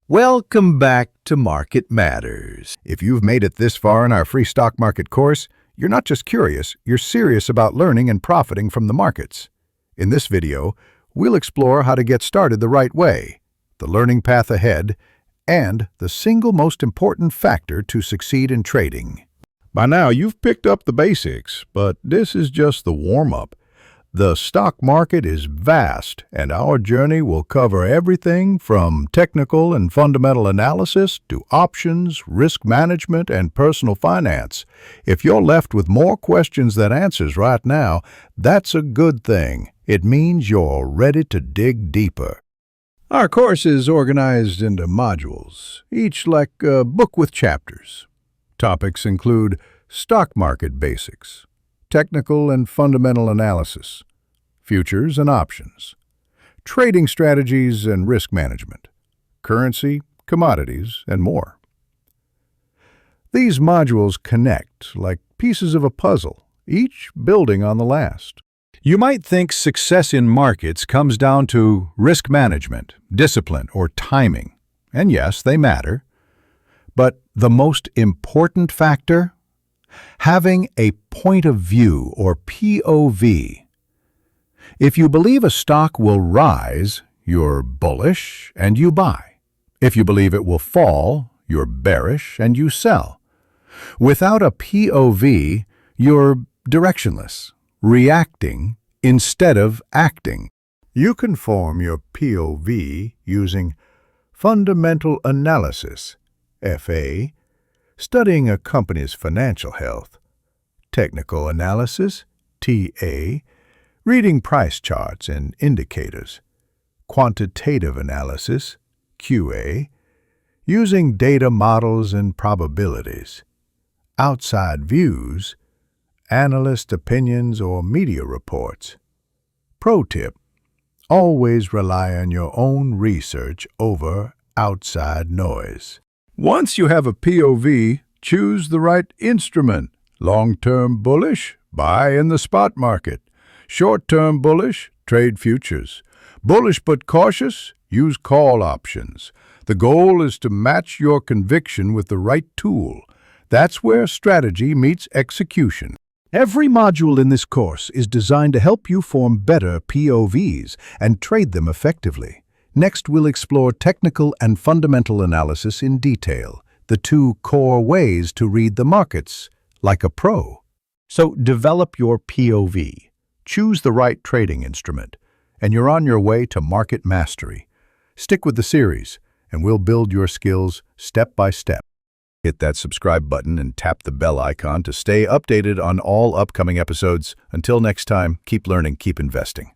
Welcome back to Market Matters. If you've made it this far in our free stock market course, you're not just curious, you're serious about learning and profiting from the markets. In this video, we'll explore how to get started the right way, the learning path ahead, and the single most important factor to succeed in trading. By now, you've picked up the basics, but this is just the warm-up. The stock market is vast, and our journey will cover everything from technical and fundamental analysis to options, risk management, and personal finance. If you're left with more questions than answers right now, that's a good thing. It means you're ready to dig deeper. Our course is organized into modules, each like a book with chapters. Topics include stock market basics, technical and fundamental analysis, futures and options, trading strategies and risk management, currency, commodities, and more. These modules connect like pieces of a puzzle, each building on the last. You might think success in markets comes down to risk management, discipline, or timing. And yes, they matter. But the most important factor? Having a point of view, or POV. If you believe a stock will rise, you're bullish and you buy. If you believe it will fall, you're bearish and you sell. Without a POV, you're directionless, reacting instead of acting. You can form your POV using fundamental analysis, FA, studying a company's financial health, technical analysis, TA, reading price charts and indicators, quantitative analysis, QA, using data models and probabilities, outside views, analyst opinions or media reports. Pro tip: always rely on your own research over outside noise. Once you have a POV, choose the right instrument. Long-term bullish, buy in the spot market. Short-term bullish, trade futures. Bullish but cautious, use call options. The goal is to match your conviction with the right tool. That's where strategy meets execution. Every module in this course is designed to help you form better POVs and trade them effectively. Next, we'll explore technical and fundamental analysis in detail, the two core ways to read the markets, like a pro. So develop your POV. Choose the right trading instrument, and you're on your way to market mastery. Stick with the series, and we'll build your skills step by step. Hit that subscribe button and tap the bell icon to stay updated on all upcoming episodes. Until next time, keep learning, keep investing.